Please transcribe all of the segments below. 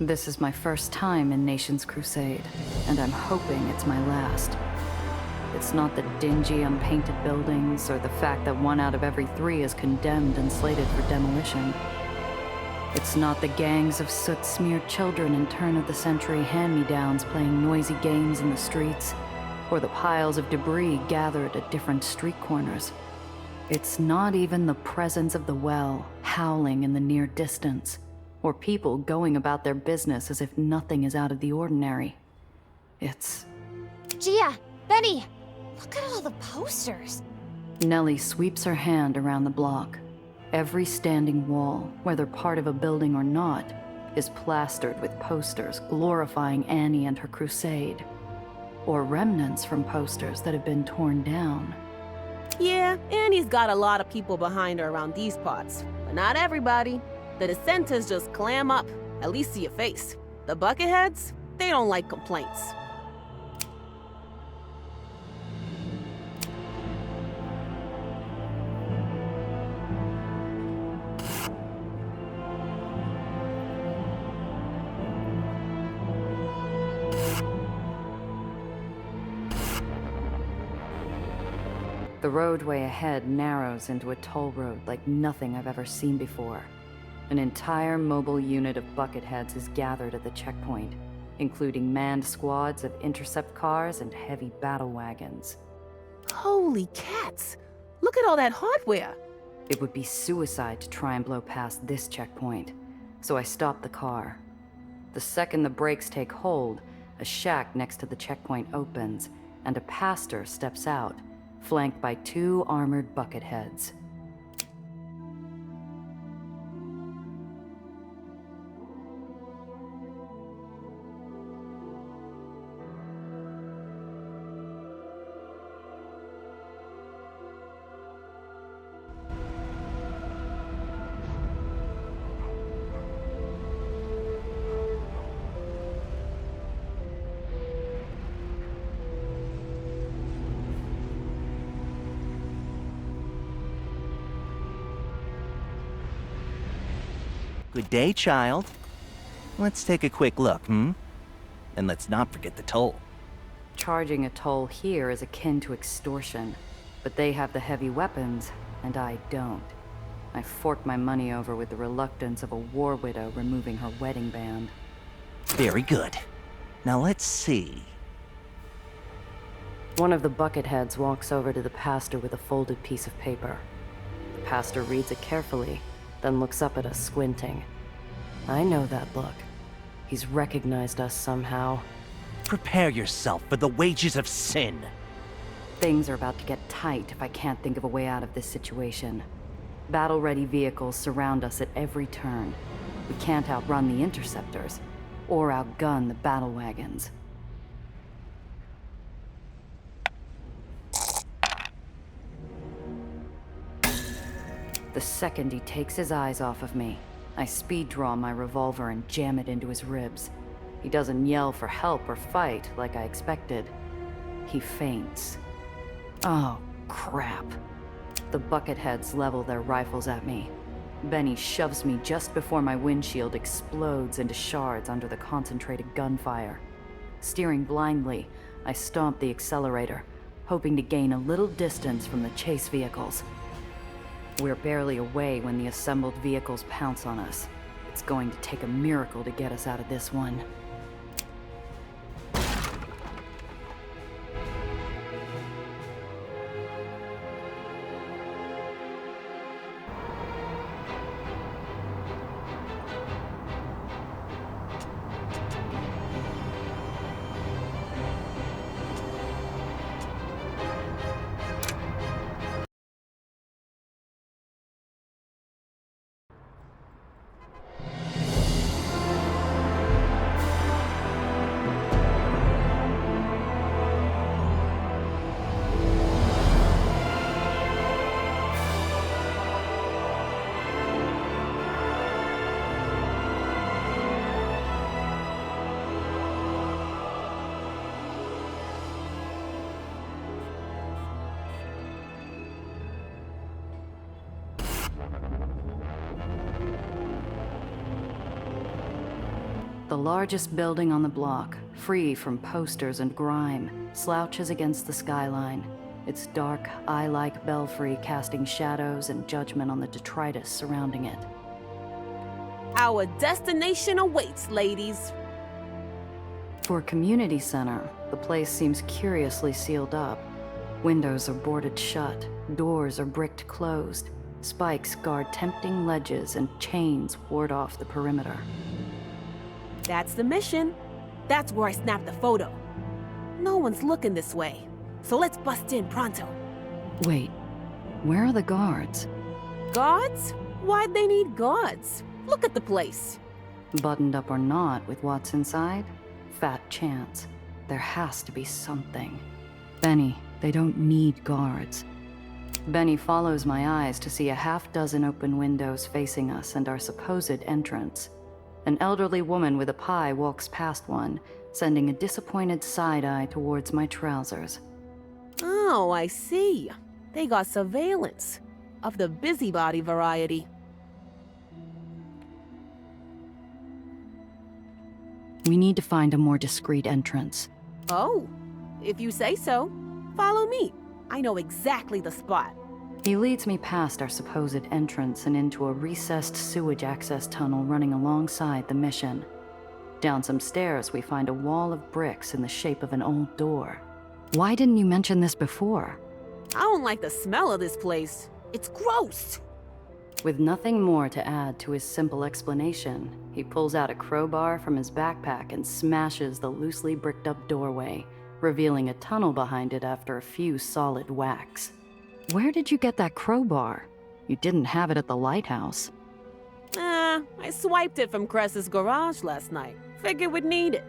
This is my first time in Nation's Crusade, and I'm hoping it's my last. It's not the dingy, unpainted buildings, or the fact that 1 out of every 3 is condemned and slated for demolition. It's not the gangs of soot-smeared children in turn-of-the-century hand-me-downs playing noisy games in the streets, or the piles of debris gathered at different street corners. It's not even the presence of the well howling in the near distance, or people going about their business as if nothing is out of the ordinary. It's... Gia! Benny! Look at all the posters! Nellie sweeps her hand around the block. Every standing wall, whether part of a building or not, is plastered with posters glorifying Annie and her crusade. Or remnants from posters that have been torn down. Yeah, Annie's got a lot of people behind her around these parts, but not everybody. The dissenters just clam up, at least see your face. The bucketheads, they don't like complaints. The roadway ahead narrows into a toll road like nothing I've ever seen before. An entire mobile unit of bucketheads is gathered at the checkpoint, including manned squads of intercept cars and heavy battle wagons. Holy cats! Look at all that hardware! It would be suicide to try and blow past this checkpoint, so I stop the car. The second the brakes take hold, a shack next to the checkpoint opens, and a pastor steps out, flanked by 2 armored bucketheads. Good day, child. Let's take a quick look, And let's not forget the toll. Charging a toll here is akin to extortion, but they have the heavy weapons, and I don't. I fork my money over with the reluctance of a war widow removing her wedding band. Very good. Now let's see. One of the bucketheads walks over to the pastor with a folded piece of paper. The pastor reads it carefully, then looks up at us squinting. I know that look. He's recognized us somehow. Prepare yourself for the wages of sin. Things are about to get tight if I can't think of a way out of this situation. Battle-ready vehicles surround us at every turn. We can't outrun the interceptors, or outgun the battle wagons. The second he takes his eyes off of me, I speed draw my revolver and jam it into his ribs. He doesn't yell for help or fight like I expected. He faints. Oh, crap. The bucketheads level their rifles at me. Benny shoves me just before my windshield explodes into shards under the concentrated gunfire. Steering blindly, I stomp the accelerator, hoping to gain a little distance from the chase vehicles. We're barely away when the assembled vehicles pounce on us. It's going to take a miracle to get us out of this one. The largest building on the block, free from posters and grime, slouches against the skyline, its dark, eye-like belfry casting shadows and judgment on the detritus surrounding it. Our destination awaits, ladies. For a community center, the place seems curiously sealed up. Windows are boarded shut, doors are bricked closed, spikes guard tempting ledges, and chains ward off the perimeter. That's the mission. That's where I snapped the photo. No one's looking this way, so let's bust in pronto. Wait, where are the guards? Guards? Why'd they need guards? Look at the place. Buttoned up or not with what's inside? Fat chance. There has to be something. Benny, they don't need guards. Benny follows my eyes to see a half-dozen open windows facing us and our supposed entrance. An elderly woman with a pie walks past one, sending a disappointed side-eye towards my trousers. Oh, I see. They got surveillance. Of the busybody variety. We need to find a more discreet entrance. Oh, if you say so. Follow me. I know exactly the spot. He leads me past our supposed entrance and into a recessed sewage access tunnel running alongside the mission. Down some stairs, we find a wall of bricks in the shape of an old door. Why didn't you mention this before? I don't like the smell of this place. It's gross. With nothing more to add to his simple explanation, he pulls out a crowbar from his backpack and smashes the loosely bricked up doorway, revealing a tunnel behind it after a few solid whacks. Where did you get that crowbar? You didn't have it at the lighthouse. I swiped it from Cress's garage last night. Figured we'd need it.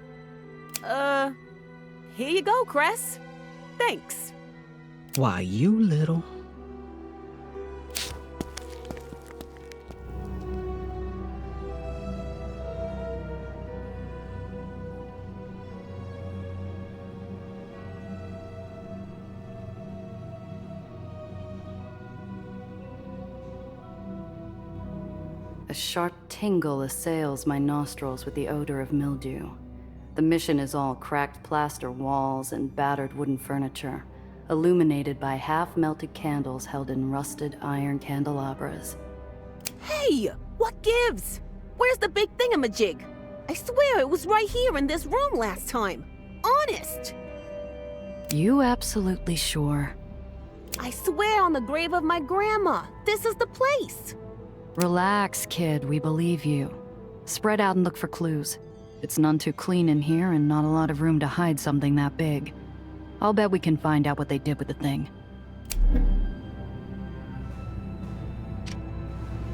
Here you go, Cress. Thanks. Why, you little... A sharp tingle assails my nostrils with the odor of mildew. The mission is all cracked plaster walls and battered wooden furniture, illuminated by half-melted candles held in rusted iron candelabras. Hey, what gives? Where's the big thingamajig? I swear it was right here in this room last time. Honest. You absolutely sure? I swear on the grave of my grandma, this is the place. Relax, kid, we believe you. Spread out and look for clues. It's none too clean in here and not a lot of room to hide something that big. I'll bet we can find out what they did with the thing.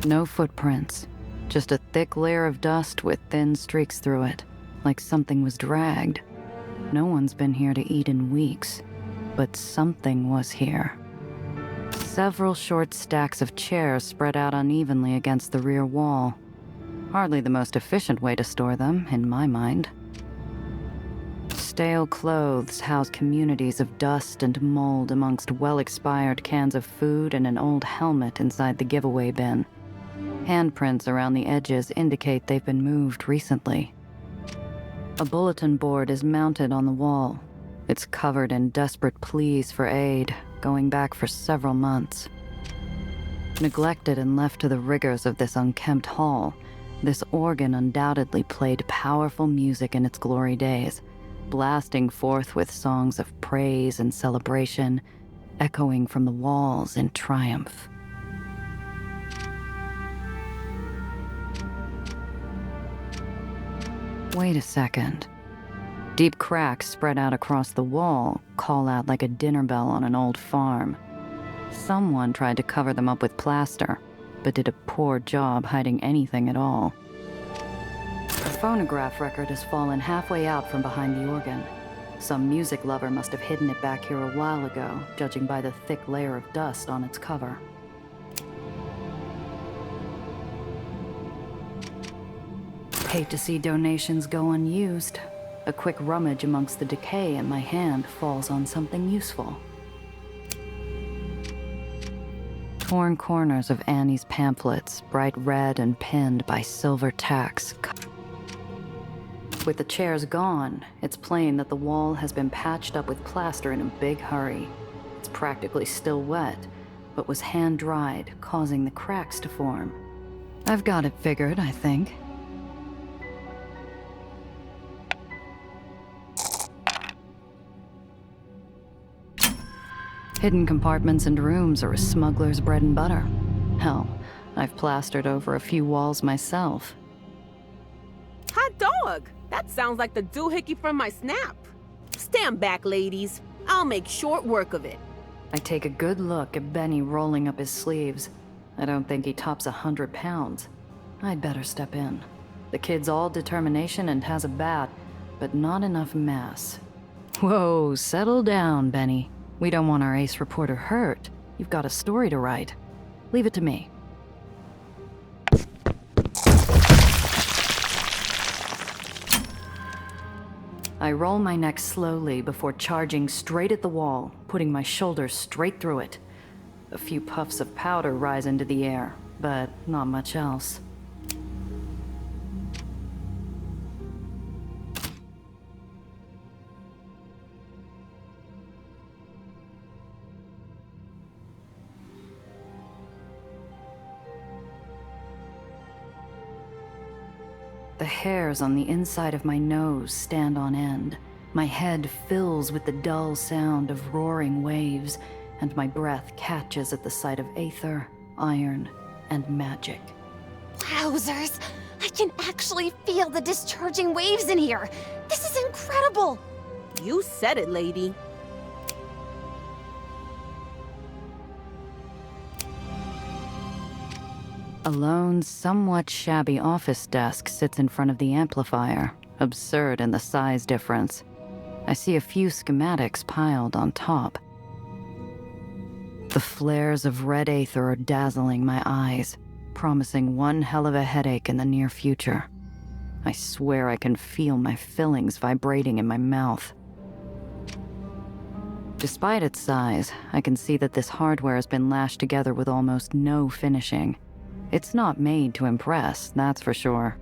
No footprints. Just a thick layer of dust with thin streaks through it, like something was dragged. No one's been here to eat in weeks, but something was here. Several short stacks of chairs spread out unevenly against the rear wall. Hardly the most efficient way to store them, in my mind. Stale clothes house communities of dust and mold amongst well-expired cans of food and an old helmet inside the giveaway bin. Handprints around the edges indicate they've been moved recently. A bulletin board is mounted on the wall. It's covered in desperate pleas for aid, going back for several months. Neglected and left to the rigors of this unkempt hall, this organ undoubtedly played powerful music in its glory days, blasting forth with songs of praise and celebration, echoing from the walls in triumph. Wait a second. Deep cracks spread out across the wall call out like a dinner bell on an old farm. Someone tried to cover them up with plaster, but did a poor job hiding anything at all. The phonograph record has fallen halfway out from behind the organ. Some music lover must have hidden it back here a while ago, judging by the thick layer of dust on its cover. Hate to see donations go unused. A quick rummage amongst the decay and my hand falls on something useful. Torn corners of Annie's pamphlets, bright red and pinned by silver tacks. With the chairs gone, it's plain that the wall has been patched up with plaster in a big hurry. It's practically still wet, but was hand-dried, causing the cracks to form. I've got it figured, I think. Hidden compartments and rooms are a smuggler's bread and butter. Hell, I've plastered over a few walls myself. Hot dog! That sounds like the doohickey from my snap. Stand back, ladies. I'll make short work of it. I take a good look at Benny rolling up his sleeves. I don't think he tops 100 pounds. I'd better step in. The kid's all determination and has a bat, but not enough mass. Whoa, settle down, Benny. We don't want our ace reporter hurt. You've got a story to write. Leave it to me. I roll my neck slowly before charging straight at the wall, putting my shoulders straight through it. A few puffs of powder rise into the air, but not much else. The hairs on the inside of my nose stand on end. My head fills with the dull sound of roaring waves, and my breath catches at the sight of Aether, iron, and magic. Wowzers! I can actually feel the discharging waves in here! This is incredible! You said it, lady. A lone, somewhat shabby office desk sits in front of the amplifier, absurd in the size difference. I see a few schematics piled on top. The flares of red Aether are dazzling my eyes, promising one hell of a headache in the near future. I swear I can feel my fillings vibrating in my mouth. Despite its size, I can see that this hardware has been lashed together with almost no finishing. It's not made to impress, that's for sure.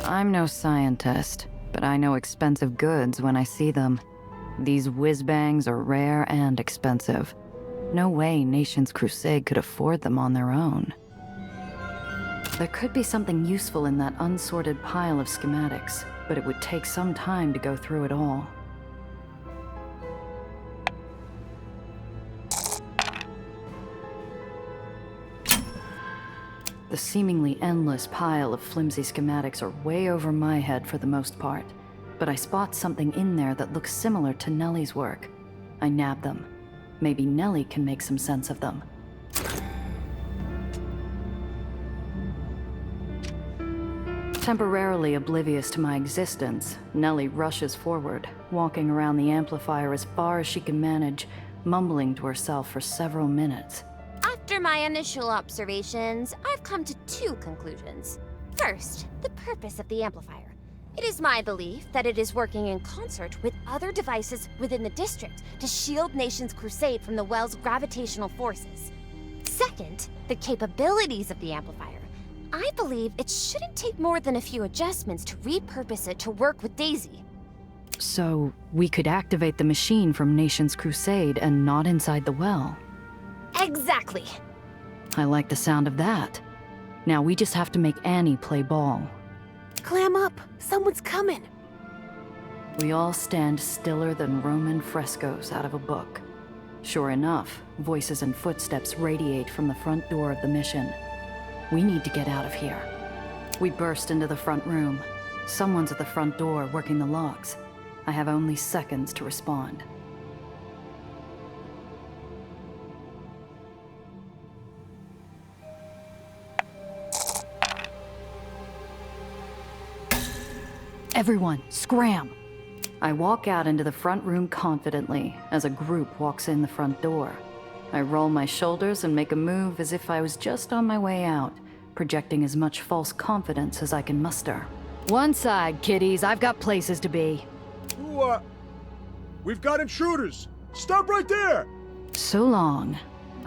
I'm no scientist, but I know expensive goods when I see them. These whiz-bangs are rare and expensive. No way Nations Crusade could afford them on their own. There could be something useful in that unsorted pile of schematics, but it would take some time to go through it all. The seemingly endless pile of flimsy schematics are way over my head for the most part, but I spot something in there that looks similar to Nellie's work. I nab them. Maybe Nellie can make some sense of them. Temporarily oblivious to my existence, Nellie rushes forward, walking around the amplifier as far as she can manage, mumbling to herself for several minutes. After my initial observations, I've come to two conclusions. First, the purpose of the amplifier. It is my belief that it is working in concert with other devices within the district to shield Nations Crusade from the well's gravitational forces. Second, the capabilities of the amplifier. I believe it shouldn't take more than a few adjustments to repurpose it to work with Daisy. So, we could activate the machine from Nations Crusade and not inside the well. Exactly. I like the sound of that. Now we just have to make Annie play ball. Clam up. Someone's coming. We all stand stiller than Roman frescoes out of a book. Sure enough, voices and footsteps radiate from the front door of the mission. We need to get out of here. We burst into the front room. Someone's at the front door working the locks. I have only seconds to respond. Everyone, scram! I walk out into the front room confidently as a group walks in the front door. I roll my shoulders and make a move as if I was just on my way out, projecting as much false confidence as I can muster. One side, kiddies. I've got places to be. We've got intruders! Stop right there! So long.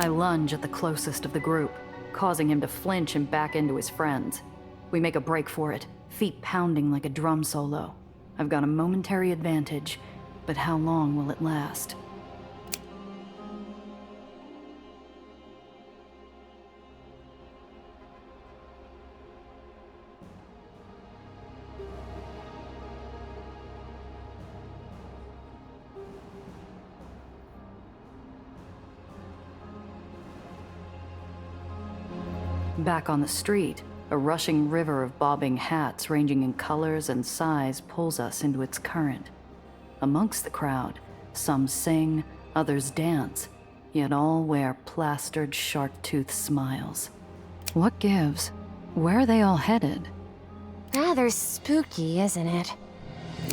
I lunge at the closest of the group, causing him to flinch and back into his friends. We make a break for it, feet pounding like a drum solo. I've got a momentary advantage, but how long will it last? Back on the street, a rushing river of bobbing hats ranging in colors and size pulls us into its current. Amongst the crowd, some sing, others dance, yet all wear plastered shark-toothed smiles. What gives? Where are they all headed? Rather spooky, isn't it?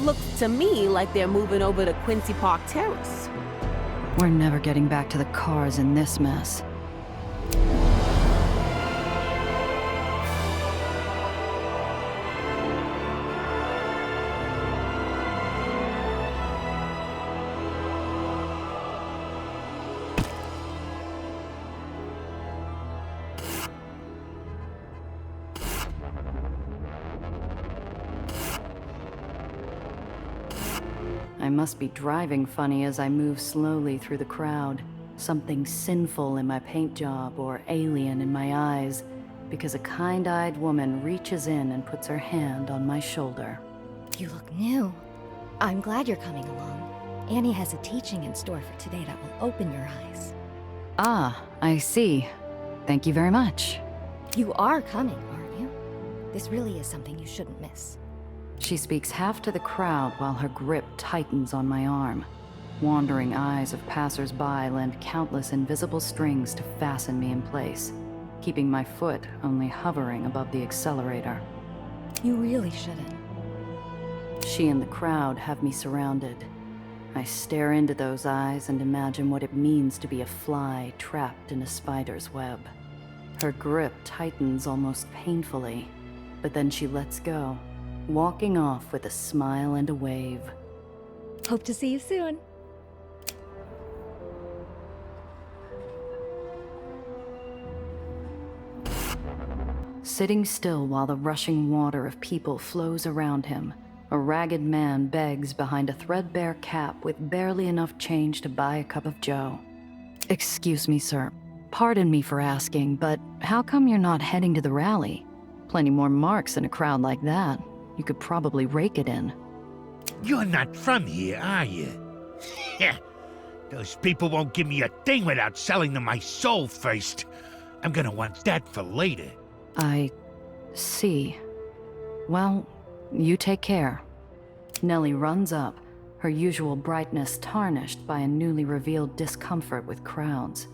Looks to me like they're moving over to Quincy Park Terrace. We're never getting back to the cars in this mess. I must be driving funny as I move slowly through the crowd. Something sinful in my paint job or alien in my eyes, because a kind-eyed woman reaches in and puts her hand on my shoulder. You look new. I'm glad you're coming along. Annie has a teaching in store for today that will open your eyes. Ah, I see. Thank you very much. You are coming, aren't you? This really is something you shouldn't miss. She speaks half to the crowd while her grip tightens on my arm. Wandering eyes of passers-by lend countless invisible strings to fasten me in place, keeping my foot only hovering above the accelerator. You really shouldn't. She and the crowd have me surrounded. I stare into those eyes and imagine what it means to be a fly trapped in a spider's web. Her grip tightens almost painfully, but then she lets go, walking off with a smile and a wave. Hope to see you soon. Sitting still while the rushing water of people flows around him, a ragged man begs behind a threadbare cap with barely enough change to buy a cup of joe. Excuse me, sir. Pardon me for asking, but how come you're not heading to the rally? Plenty more marks in a crowd like that. You could probably rake it in. You're not from here, are you? Those people won't give me a thing without selling them my soul first. I'm gonna want that for later. I see. Well, you take care. Nellie runs up, her usual brightness tarnished by a newly revealed discomfort with crowds.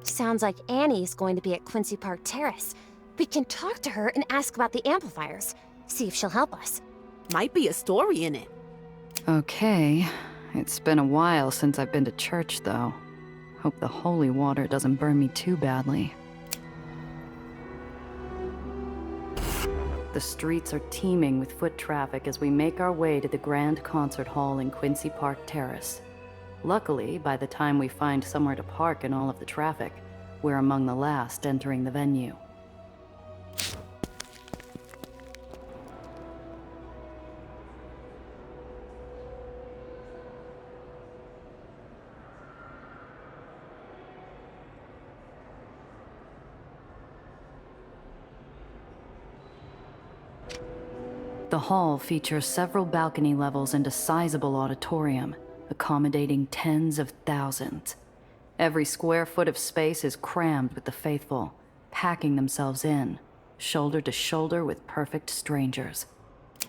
Sounds like Annie's going to be at Quincy Park Terrace. We can talk to her and ask about the amplifiers. See if she'll help us. Might be a story in it. Okay. It's been a while since I've been to church, though. Hope the holy water doesn't burn me too badly. The streets are teeming with foot traffic as we make our way to the grand concert hall in Quincy Park Terrace. Luckily, by the time we find somewhere to park in all of the traffic, we're among the last entering the venue. The hall features several balcony levels and a sizable auditorium, accommodating tens of thousands. Every square foot of space is crammed with the faithful, packing themselves in, shoulder to shoulder with perfect strangers.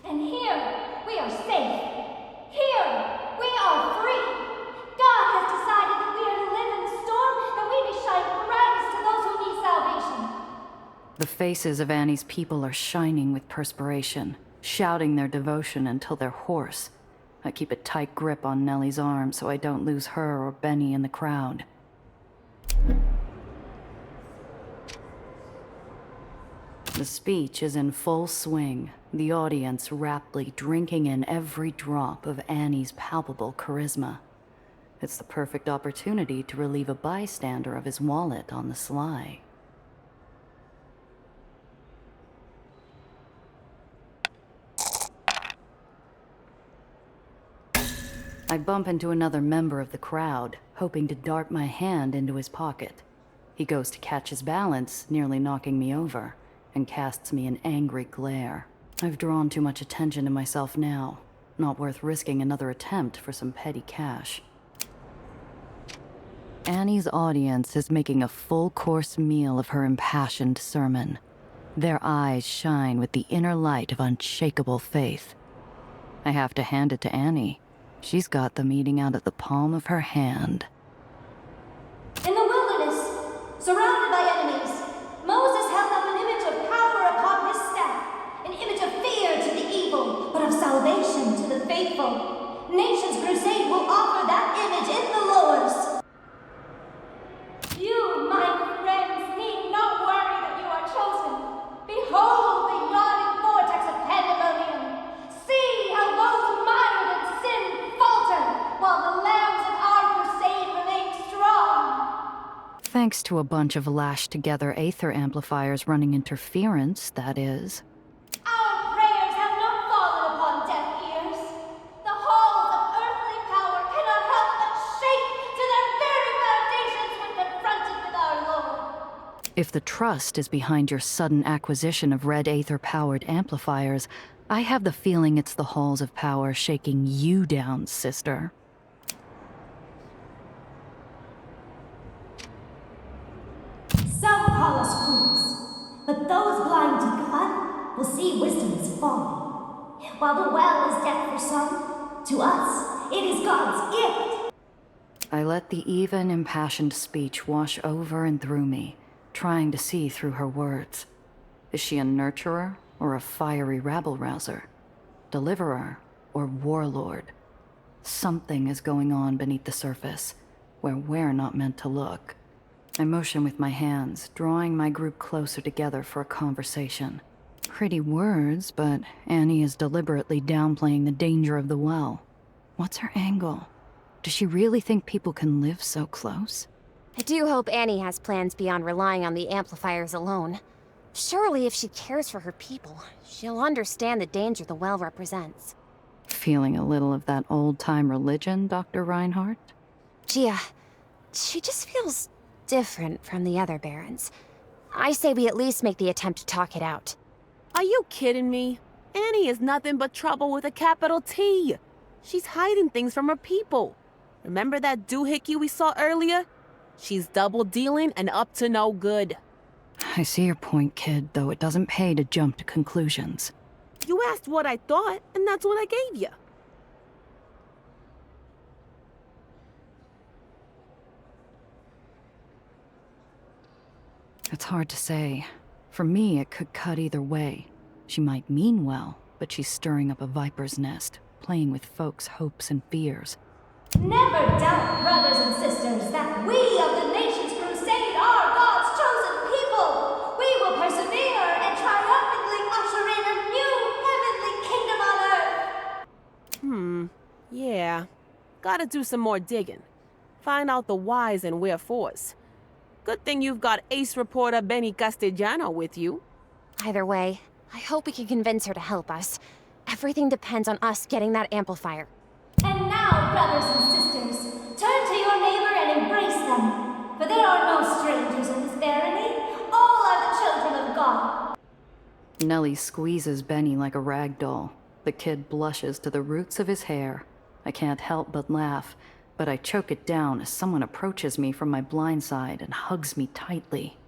And here, we are safe. Here, we are free. God has decided that we are to live in the storm, that we may shine brightest to those who need salvation. The faces of Annie's people are shining with perspiration, shouting their devotion until they're hoarse. I keep a tight grip on Nellie's arm so I don't lose her or Benny in the crowd. The speech is in full swing, the audience raptly drinking in every drop of Annie's palpable charisma. It's the perfect opportunity to relieve a bystander of his wallet on the sly. I bump into another member of the crowd, hoping to dart my hand into his pocket. He goes to catch his balance, nearly knocking me over, and casts me an angry glare. I've drawn too much attention to myself now. Not worth risking another attempt for some petty cash. Annie's audience is making a full-course meal of her impassioned sermon. Their eyes shine with the inner light of unshakable faith. I have to hand it to Annie. She's got the meeting out of the palm of her hand. In the wilderness, surrounded by enemies, Moses held up an image of power upon his staff, an image of fear to the evil, but of salvation to the faithful. Nations Crusade will offer that image in the lowers. You, my friends, need not worry that you are chosen. Behold the yawning vortex of pandemonium. See how those mired in sin falter, while the lambs of our crusade remain strong. Thanks to a bunch of lashed-together Aether amplifiers running interference, that is. Our prayers have not fallen upon deaf ears. The halls of earthly power cannot help but shake to their very foundations when confronted with our Lord. If the trust is behind your sudden acquisition of red Aether-powered amplifiers, I have the feeling it's the halls of power shaking you down, sister. Some call us fools, but those blind to God will see wisdom is folly. While the well is death for some, to us it is God's gift. I let the even, impassioned speech wash over and through me, trying to see through her words. Is she a nurturer or a fiery rabble-rouser? Deliverer or warlord? Something is going on beneath the surface, where we're not meant to look. I motion with my hands, drawing my group closer together for a conversation. Pretty words, but Annie is deliberately downplaying the danger of the well. What's her angle? Does she really think people can live so close? I do hope Annie has plans beyond relying on the amplifiers alone. Surely if she cares for her people, she'll understand the danger the well represents. Feeling a little of that old-time religion, Dr. Reinhardt? Gia, she just feels different from the other barons. I say we at least make the attempt to talk it out. Are you kidding me? Annie is nothing but trouble with a capital T. She's hiding things from her people. Remember that doohickey we saw earlier? She's double-dealing and up to no good. I see your point, kid, though it doesn't pay to jump to conclusions. You asked what I thought, and that's what I gave you. It's hard to say. For me, it could cut either way. She might mean well, but she's stirring up a viper's nest, playing with folks' hopes and fears. Never doubt, brothers and sisters, that we of the Nations Crusade are God's chosen people. We will persevere and triumphantly usher in a new heavenly kingdom on earth. Yeah. Gotta do some more digging. Find out the whys and wherefores. Good thing you've got ace reporter Benny Castellano with you. Either way, I hope we can convince her to help us. Everything depends on us getting that amplifier. And now, brothers and sisters, turn to your neighbor and embrace them. For there are no strangers in this barony. All are the children of God. Nellie squeezes Benny like a rag doll. The kid blushes to the roots of his hair. I can't help but laugh, but I choke it down as someone approaches me from my blind side and hugs me tightly.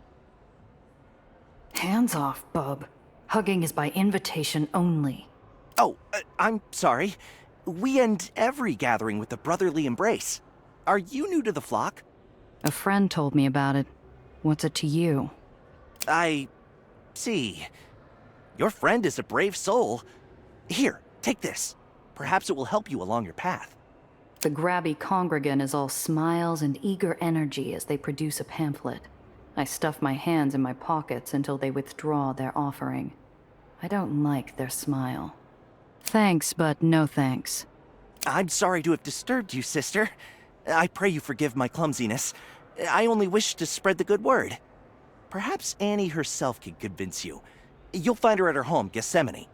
Hands off, bub. Hugging is by invitation only. Oh, I'm sorry. We end every gathering with a brotherly embrace. Are you new to the flock? A friend told me about it. What's it to you? I see. Your friend is a brave soul. Here, take this. Perhaps it will help you along your path. The grabby congregant is all smiles and eager energy as they produce a pamphlet. I stuff my hands in my pockets until they withdraw their offering. I don't like their smile. Thanks, but no thanks. I'm sorry to have disturbed you, sister. I pray you forgive my clumsiness. I only wish to spread the good word. Perhaps Annie herself can convince you. You'll find her at her home, Gethsemane.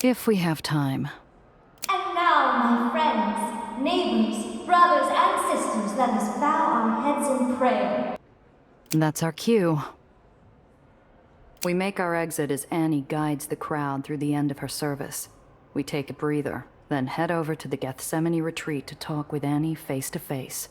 If we have time. And now, my friends, neighbors, brothers, and sisters, let us bow our heads in prayer. That's our cue. We make our exit as Annie guides the crowd through the end of her service. We take a breather, then head over to the Gethsemane retreat to talk with Annie face to face.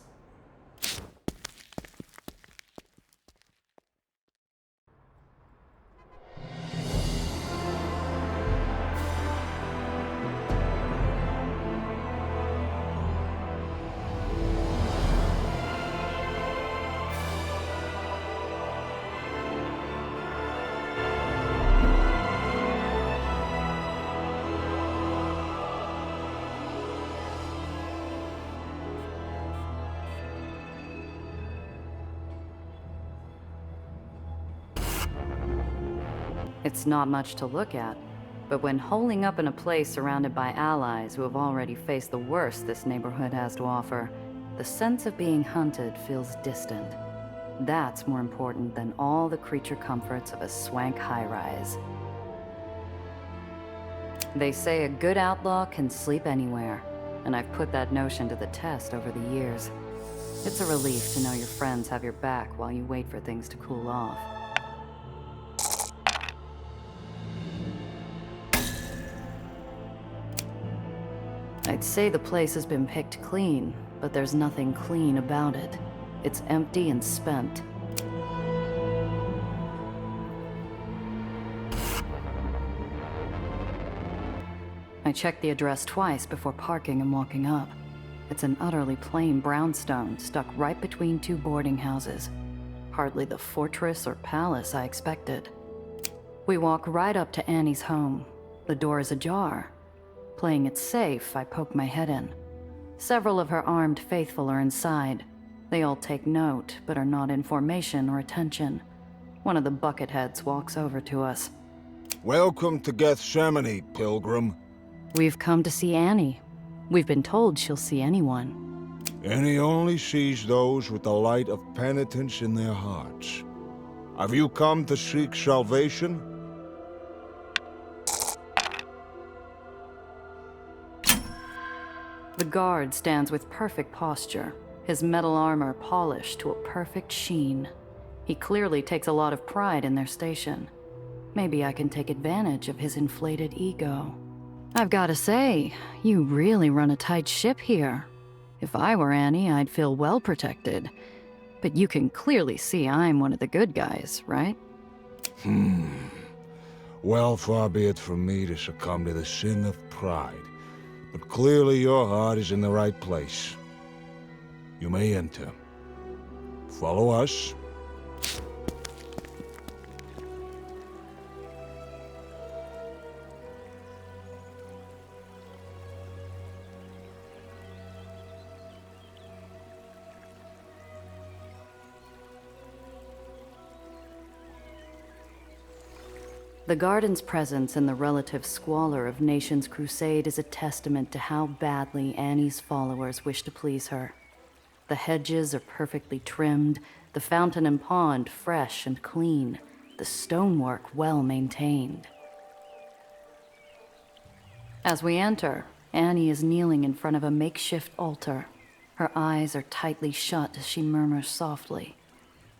It's not much to look at, but when holing up in a place surrounded by allies who have already faced the worst this neighborhood has to offer, the sense of being hunted feels distant. That's more important than all the creature comforts of a swank high-rise. They say a good outlaw can sleep anywhere, and I've put that notion to the test over the years. It's a relief to know your friends have your back while you wait for things to cool off. I'd say the place has been picked clean, but there's nothing clean about it. It's empty and spent. I checked the address twice before parking and walking up. It's an utterly plain brownstone stuck right between two boarding houses. Hardly the fortress or palace I expected. We walk right up to Annie's home. The door is ajar. Playing it safe, I poke my head in. Several of her armed faithful are inside. They all take note, but are not in formation or attention. One of the bucketheads walks over to us. Welcome to Gethsemane, pilgrim. We've come to see Annie. We've been told she'll see anyone. Annie only sees those with the light of penitence in their hearts. Have you come to seek salvation? The guard stands with perfect posture, his metal armor polished to a perfect sheen. He clearly takes a lot of pride in their station. Maybe I can take advantage of his inflated ego. I've gotta say, you really run a tight ship here. If I were Annie, I'd feel well protected. But you can clearly see I'm one of the good guys, right? Well, far be it from me to succumb to the sin of pride. But clearly your heart is in the right place. You may enter. Follow us. The garden's presence and the relative squalor of Nation's crusade is a testament to how badly Annie's followers wish to please her. The hedges are perfectly trimmed, the fountain and pond fresh and clean, the stonework well maintained. As we enter, Annie is kneeling in front of a makeshift altar. Her eyes are tightly shut as she murmurs softly.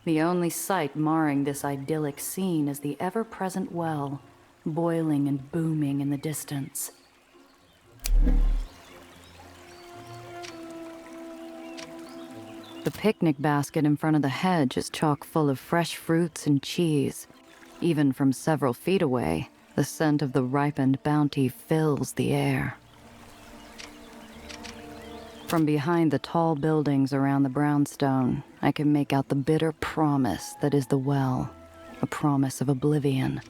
The only sight marring this idyllic scene is the ever-present well, boiling and booming in the distance. The picnic basket in front of the hedge is chock full of fresh fruits and cheese. Even from several feet away, the scent of the ripened bounty fills the air. From behind the tall buildings around the brownstone, I can make out the bitter promise that is the well, a promise of oblivion,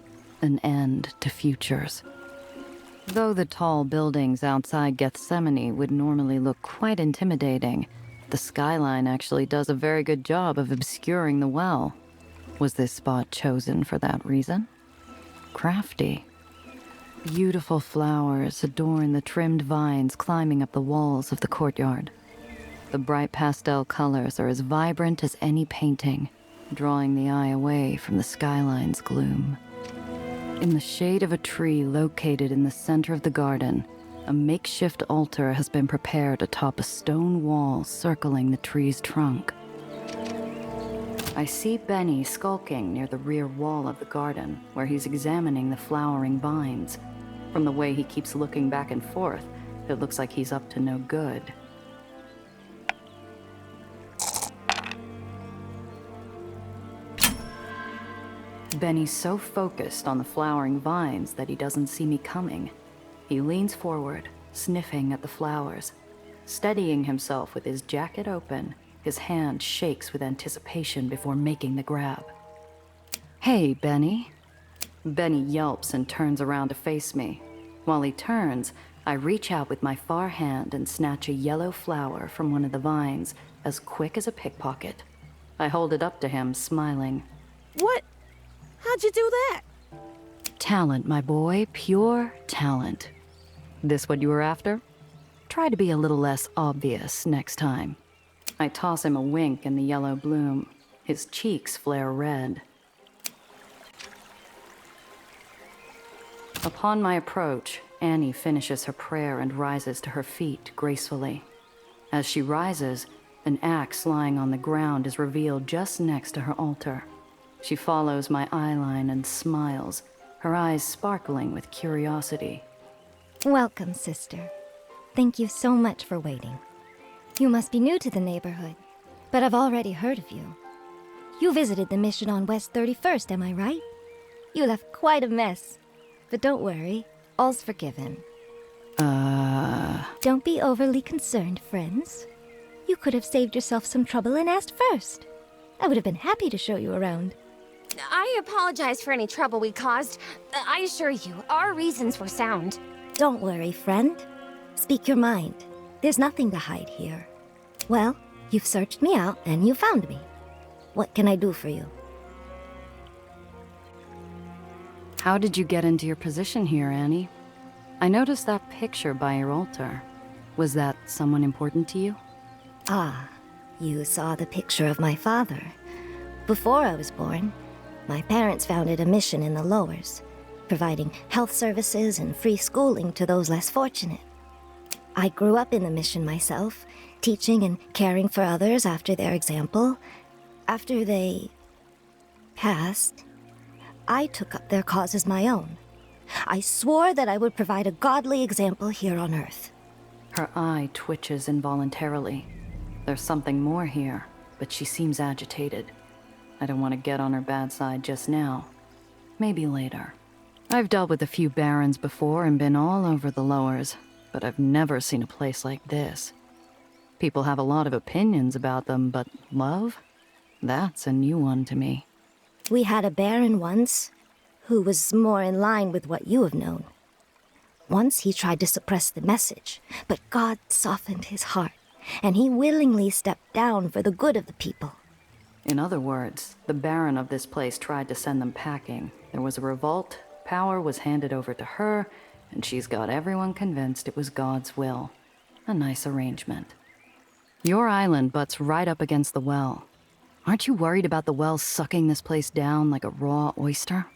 an end to futures. Though the tall buildings outside Gethsemane would normally look quite intimidating, the skyline actually does a very good job of obscuring the well. Was this spot chosen for that reason? Crafty. Beautiful flowers adorn the trimmed vines climbing up the walls of the courtyard. The bright pastel colors are as vibrant as any painting, drawing the eye away from the skyline's gloom. In the shade of a tree located in the center of the garden, A makeshift altar has been prepared atop a stone wall circling the tree's trunk. I see Benny skulking near the rear wall of the garden, where he's examining the flowering vines. From the way he keeps looking back and forth, it looks like he's up to no good. Benny's so focused on the flowering vines that he doesn't see me coming. He leans forward, sniffing at the flowers. Steadying himself with his jacket open, his hand shakes with anticipation before making the grab. "Hey, Benny." Benny yelps and turns around to face me. While he turns, I reach out with my far hand and snatch a yellow flower from one of the vines, as quick as a pickpocket. I hold it up to him, smiling. What? How'd you do that? Talent, my boy, pure talent. This what you were after? Try to be a little less obvious next time. I toss him a wink in the yellow bloom. His cheeks flare red. Upon my approach, Annie finishes her prayer and rises to her feet gracefully. As she rises, an axe lying on the ground is revealed just next to her altar. She follows my eyeline and smiles, her eyes sparkling with curiosity. Welcome, sister. Thank you so much for waiting. You must be new to the neighborhood, but I've already heard of you. You visited the mission on West 31st, am I right? You left quite a mess, but don't worry, all's forgiven. Don't be overly concerned, friends. You could have saved yourself some trouble and asked first. I would have been happy to show you around. I apologize for any trouble we caused. I assure you, our reasons were sound. Don't worry, friend. Speak your mind. There's nothing to hide here. Well, you've searched me out and you found me. What can I do for you? How did you get into your position here, Annie? I noticed that picture by your altar. Was that someone important to you? Ah, you saw the picture of my father. Before I was born, my parents founded a mission in the lowers, providing health services and free schooling to those less fortunate. I grew up in the mission myself, teaching and caring for others after their example. After they passed, I took up their cause as my own. I swore that I would provide a godly example here on Earth. Her eye twitches involuntarily. There's something more here, but she seems agitated. I don't want to get on her bad side just now. Maybe later. I've dealt with a few barons before and been all over the lowers, but I've never seen a place like this. People have a lot of opinions about them, but love? That's a new one to me. We had a baron once, who was more in line with what you have known. Once he tried to suppress the message, but God softened his heart, and he willingly stepped down for the good of the people. In other words, the baron of this place tried to send them packing. There was a revolt, power was handed over to her, and she's got everyone convinced it was God's will. A nice arrangement. Your island butts right up against the well. Aren't you worried about the well sucking this place down like a raw oyster?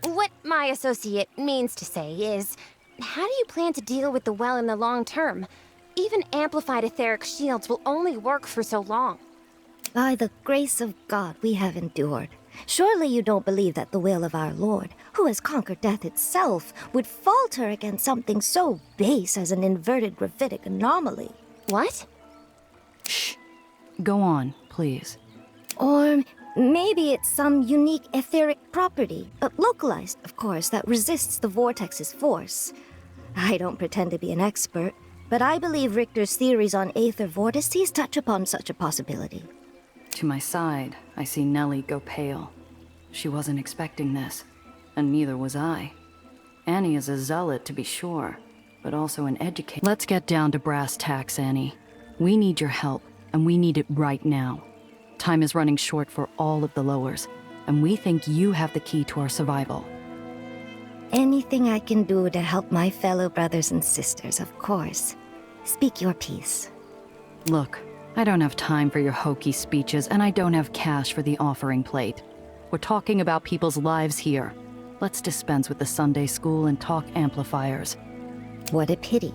What my associate means to say is, how do you plan to deal with the well in the long term? Even amplified etheric shields will only work for so long. By the grace of God we have endured. Surely you don't believe that the will of our Lord, who has conquered death itself, would falter against something so base as an inverted gravitic anomaly. What? Shh. Go on, please. Or maybe it's some unique etheric property, localized, of course, that resists the vortex's force. I don't pretend to be an expert, but I believe Richter's theories on Aether vortices touch upon such a possibility. To my side, I see Nellie go pale. She wasn't expecting this, and neither was I. Annie is a zealot, to be sure, but also an educator. Let's get down to brass tacks, Annie. We need your help, and we need it right now. Time is running short for all of the lowers, and we think you have the key to our survival. Anything I can do to help my fellow brothers and sisters, of course. Speak your piece. Look, I don't have time for your hokey speeches, and I don't have cash for the offering plate. We're talking about people's lives here. Let's dispense with the Sunday school and talk amplifiers. What a pity.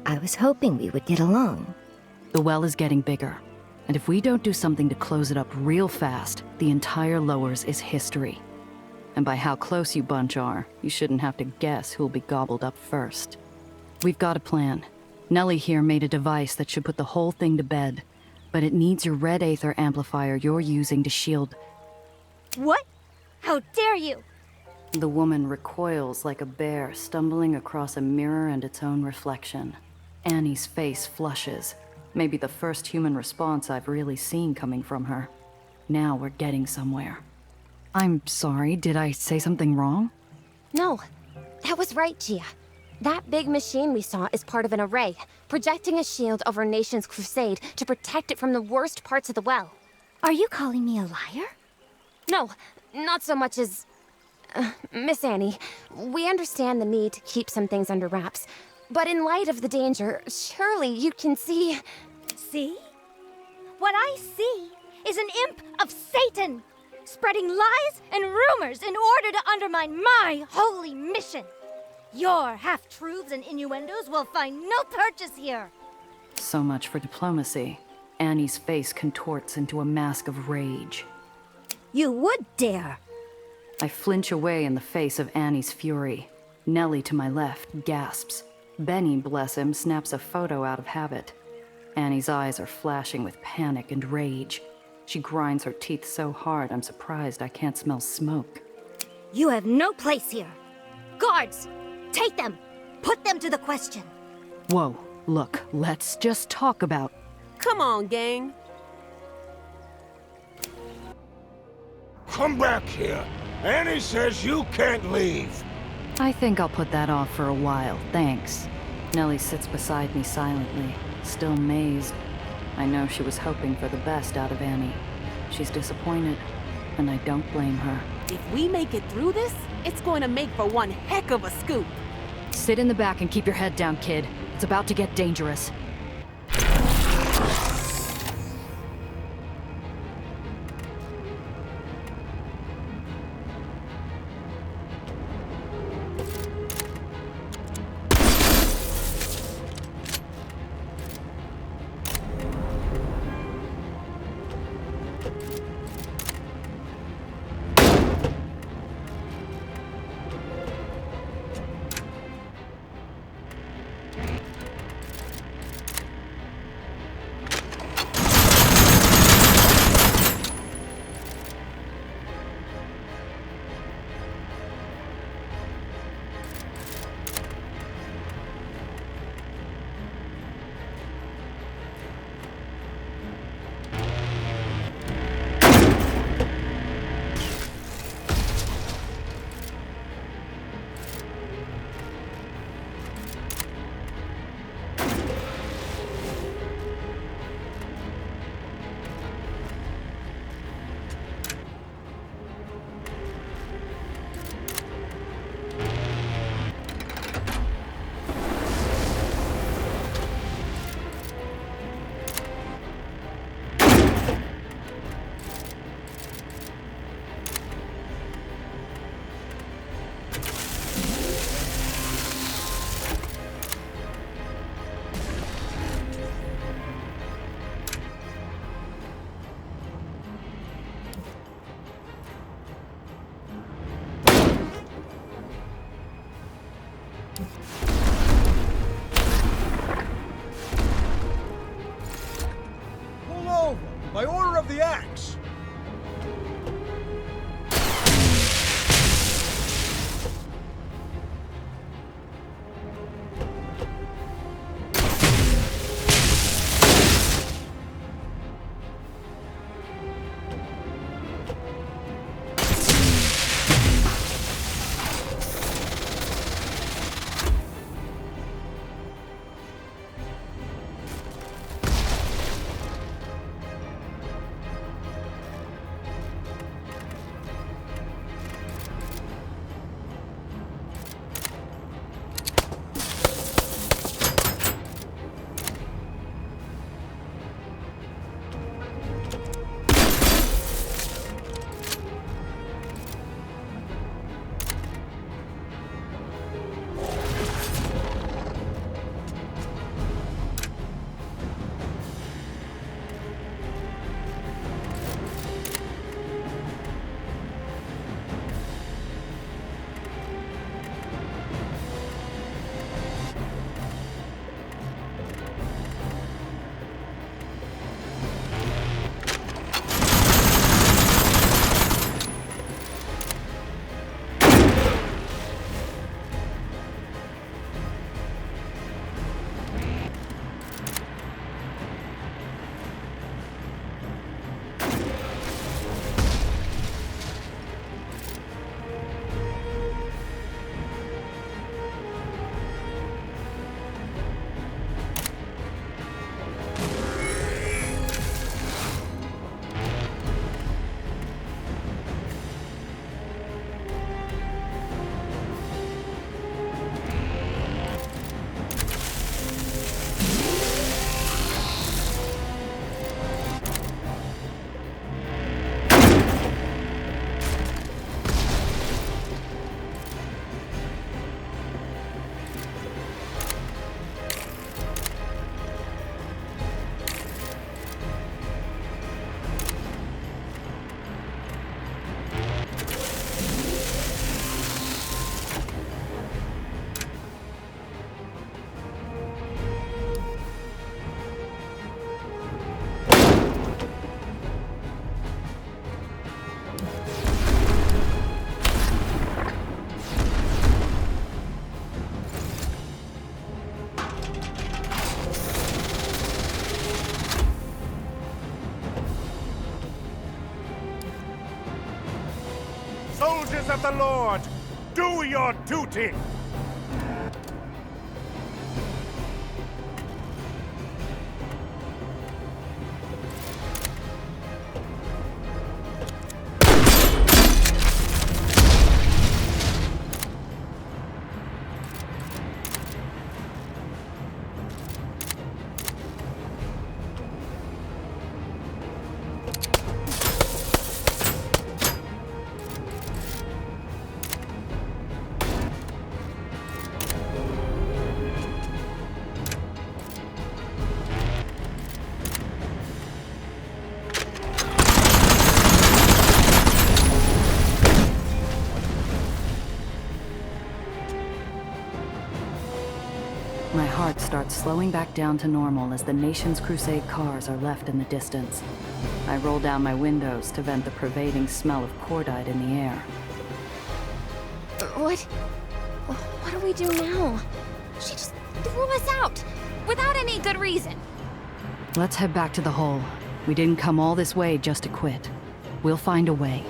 I was hoping we would get along. The well is getting bigger, and if we don't do something to close it up real fast, the entire lowers is history. And by how close you bunch are, you shouldn't have to guess who'll be gobbled up first. We've got a plan. Nellie here made a device that should put the whole thing to bed, but it needs your red Aether amplifier you're using to shield. What? How dare you? The woman recoils like a bear stumbling across a mirror and its own reflection. Annie's face flushes. Maybe the first human response I've really seen coming from her. Now we're getting somewhere. I'm sorry, did I say something wrong? No, that was right, Gia. That big machine we saw is part of an array, projecting a shield over Nation's crusade to protect it from the worst parts of the well. Are you calling me a liar? No, not so much as... Miss Annie, we understand the need to keep some things under wraps, but in light of the danger, surely you can see... See? What I see is an imp of Satan, spreading lies and rumors in order to undermine my holy mission. Your half-truths and innuendos will find no purchase here. So much for diplomacy. Annie's face contorts into a mask of rage. You would dare. I flinch away in the face of Annie's fury. Nellie to my left gasps. Benny, bless him, snaps a photo out of habit. Annie's eyes are flashing with panic and rage. She grinds her teeth so hard I'm surprised I can't smell smoke. You have no place here. Guards, take them. Put them to the question. Whoa, look, let's just talk about... Come on, gang. Come back here. Annie says you can't leave. I think I'll put that off for a while, thanks. Nellie sits beside me silently, still mazed. I know she was hoping for the best out of Annie. She's disappointed, and I don't blame her. If we make it through this, it's going to make for one heck of a scoop. Sit in the back and keep your head down, kid. It's about to get dangerous. By order of the Axe! soldiers of the Lord! Do your duty! My heart starts slowing back down to normal as the nation's crusade cars are left in the distance. I roll down my windows to vent the pervading smell of cordite in the air. What do we do now? She just threw us out, without any good reason. Let's head back to the hole. We didn't come all this way just to quit. We'll find a way.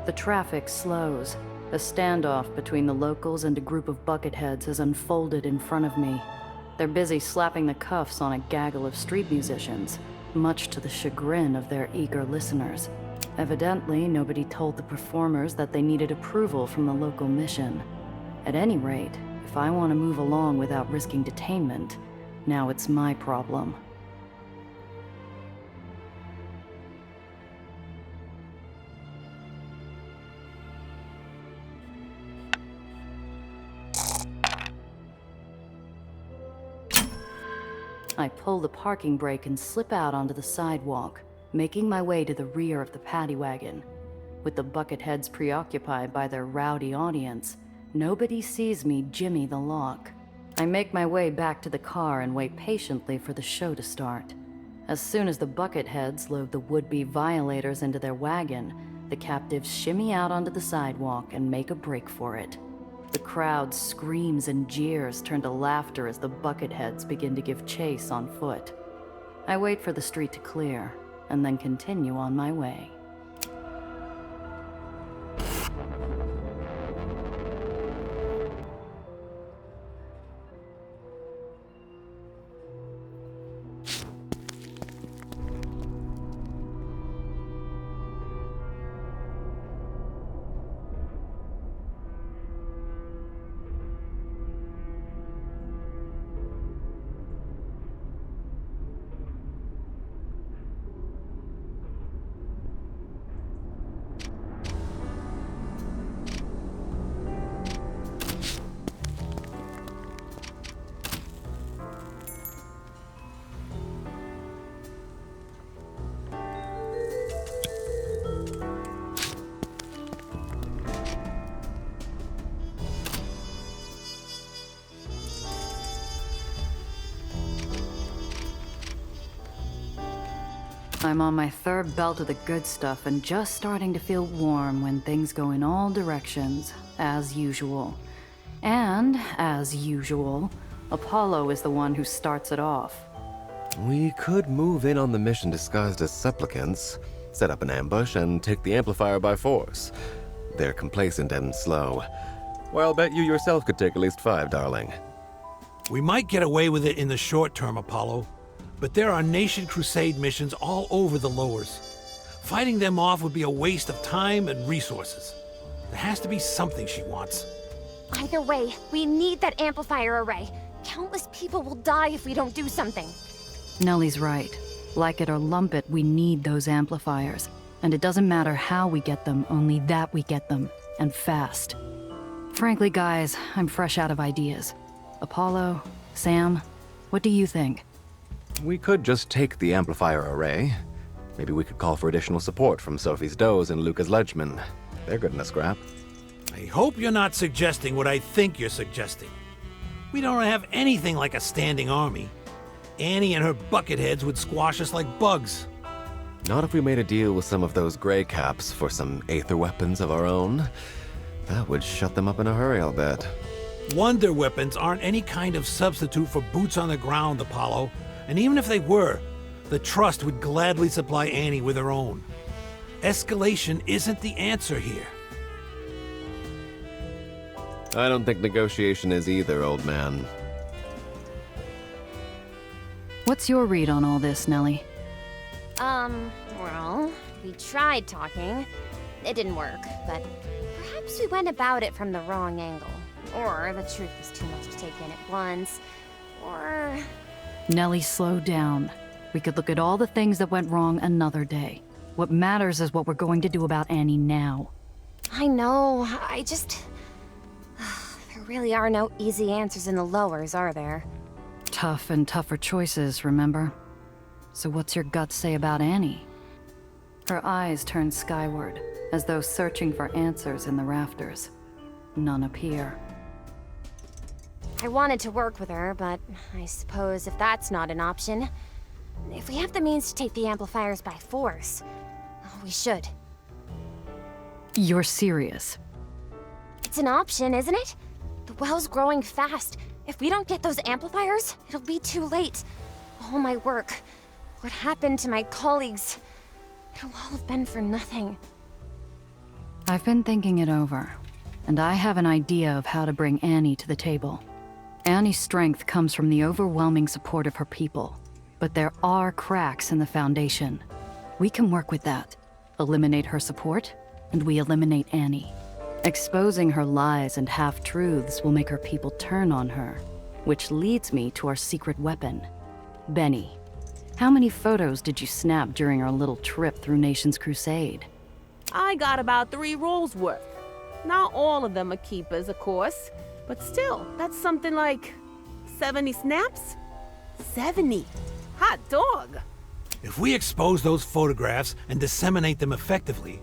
The traffic slows. A standoff between the locals and a group of bucketheads has unfolded in front of me. They're busy slapping the cuffs on a gaggle of street musicians, much to the chagrin of their eager listeners. Evidently, nobody told the performers that they needed approval from the local mission. At any rate, if I want to move along without risking detainment, now it's my problem. I pull the parking brake and slip out onto the sidewalk, making my way to the rear of the paddy wagon. With the bucketheads preoccupied by their rowdy audience, nobody sees me jimmy the lock. I make my way back to the car and wait patiently for the show to start. As soon as the bucketheads load the would-be violators into their wagon, the captives shimmy out onto the sidewalk and make a break for it. The crowd's screams and jeers turn to laughter as the bucketheads begin to give chase on foot. I wait for the street to clear, and then continue on my way. I'm on my third belt of the good stuff and just starting to feel warm when things go in all directions, as usual. And, as usual, Apollo is the one who starts it off. We could move in on the mission disguised as supplicants, set up an ambush, and take the amplifier by force. They're complacent and slow. Well, I'll bet you yourself could take at least 5, darling. We might get away with it in the short term, Apollo, but there are Nation Crusade missions all over the lowers. Fighting them off would be a waste of time and resources. There has to be something she wants. Either way, we need that amplifier array. Countless people will die if we don't do something. Nellie's right. Like it or lump it, we need those amplifiers. And it doesn't matter how we get them, only that we get them. And fast. Frankly, guys, I'm fresh out of ideas. Apollo, Sam, what do you think? We could just take the amplifier array. Maybe we could call for additional support from Sophie's Does and Lucas Ledgman. They're good in a scrap. I hope you're not suggesting what I think you're suggesting. We don't have anything like a standing army. Annie and her bucketheads would squash us like bugs. Not if we made a deal with some of those gray caps for some Aether weapons of our own. That would shut them up in a hurry, I'll bet. Wonder weapons aren't any kind of substitute for boots on the ground, Apollo. And even if they were, the Trust would gladly supply Annie with her own. Escalation isn't the answer here. I don't think negotiation is either, old man. What's your read on all this, Nellie? Well, we tried talking. It didn't work, but perhaps we went about it from the wrong angle. Or the truth was too much to take in at once. Or... Nellie, slow down. We could look at all the things that went wrong another day. What matters is what we're going to do about Annie now. I know, I just... There really are no easy answers in the lowers, are there? Tough and tougher choices, remember? So what's your gut say about Annie? Her eyes turn skyward, as though searching for answers in the rafters. None appear. I wanted to work with her, but I suppose if that's not an option, if we have the means to take the amplifiers by force, we should. You're serious? It's an option, isn't it? The well's growing fast. If we don't get those amplifiers, it'll be too late. All my work, what happened to my colleagues, it'll all have been for nothing. I've been thinking it over, and I have an idea of how to bring Annie to the table. Annie's strength comes from the overwhelming support of her people, but there are cracks in the foundation. We can work with that, eliminate her support, and we eliminate Annie. Exposing her lies and half-truths will make her people turn on her, which leads me to our secret weapon. Benny, how many photos did you snap during our little trip through Nation's Crusade? I got about 3 rolls worth. Not all of them are keepers, of course, but still, that's something like 70 snaps? 70. Hot dog. If we expose those photographs and disseminate them effectively,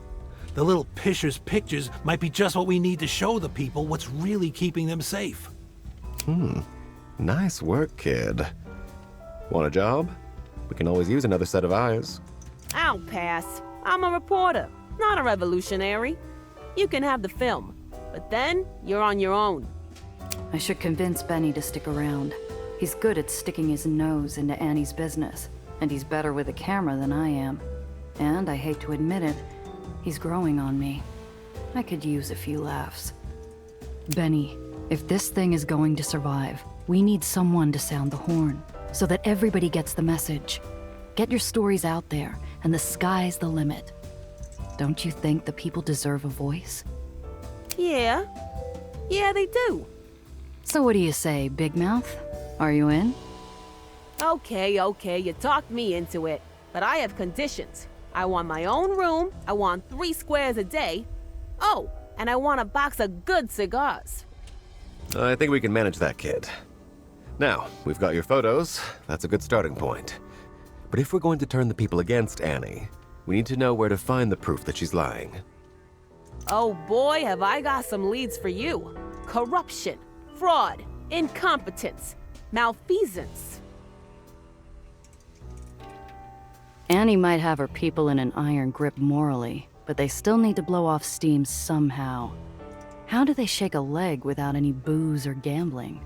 the little pisher's pictures might be just what we need to show the people what's really keeping them safe. Nice work, kid. Want a job? We can always use another set of eyes. I'll pass. I'm a reporter, not a revolutionary. You can have the film, but then you're on your own. I should convince Benny to stick around. He's good at sticking his nose into Annie's business, and he's better with a camera than I am. And I hate to admit it, he's growing on me. I could use a few laughs. Benny, if this thing is going to survive, we need someone to sound the horn, so that everybody gets the message. Get your stories out there, and the sky's the limit. Don't you think the people deserve a voice? Yeah. Yeah, they do. So what do you say, Big Mouth? Are you in? Okay, you talked me into it. But I have conditions. I want my own room, I want 3 squares a day. Oh, and I want a box of good cigars. I think we can manage that, kid. Now, we've got your photos. That's a good starting point. But if we're going to turn the people against Annie, we need to know where to find the proof that she's lying. Oh boy, have I got some leads for you. Corruption, fraud, incompetence, malfeasance. Annie might have her people in an iron grip morally, but they still need to blow off steam somehow. How do they shake a leg without any booze or gambling?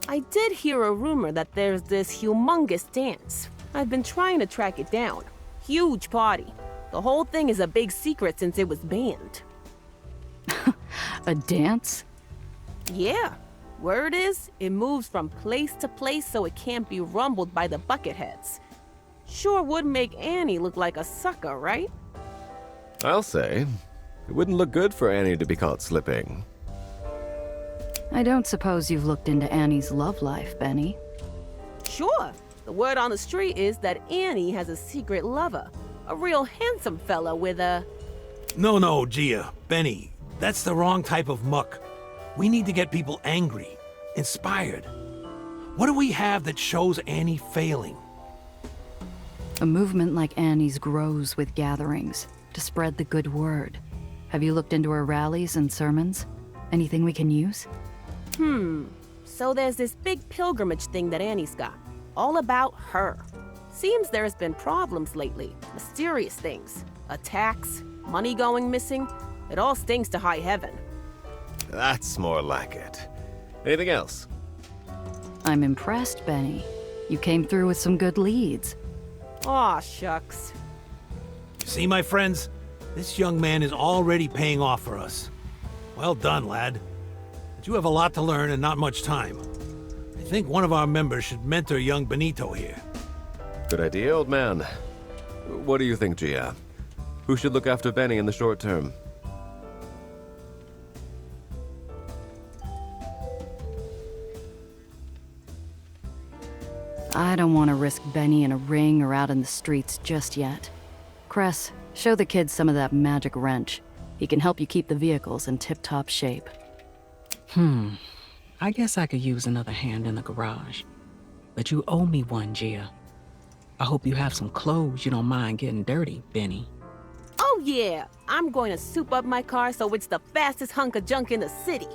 I did hear a rumor that there's this humongous dance. I've been trying to track it down. Huge party. The whole thing is a big secret since it was banned. A dance? Yeah. Word is, it moves from place to place so it can't be rumbled by the bucketheads. Sure would make Annie look like a sucker, right? I'll say, it wouldn't look good for Annie to be caught slipping. I don't suppose you've looked into Annie's love life, Benny. Sure. The word on the street is that Annie has a secret lover. A real handsome fella with a... No, Gia, Benny, that's the wrong type of muck. We need to get people angry, inspired. What do we have that shows Annie failing? A movement like Annie's grows with gatherings, to spread the good word. Have you looked into her rallies and sermons? Anything we can use? So there's this big pilgrimage thing that Annie's got. All about her. Seems there's been problems lately. Mysterious things. Attacks, money going missing. It all stings to high heaven. That's more like it. Anything else? I'm impressed, Benny. You came through with some good leads. Aw, shucks. See, my friends, this young man is already paying off for us. Well done, lad. But you have a lot to learn and not much time. I think one of our members should mentor young Benito here. Good idea, old man. What do you think, Gia? Who should look after Benny in the short term? I don't want to risk Benny in a ring or out in the streets just yet. Cress, show the kids some of that magic wrench. He can help you keep the vehicles in tip-top shape. I guess I could use another hand in the garage. But you owe me one, Gia. I hope you have some clothes you don't mind getting dirty, Benny. Oh yeah, I'm going to soup up my car so it's the fastest hunk of junk in the city.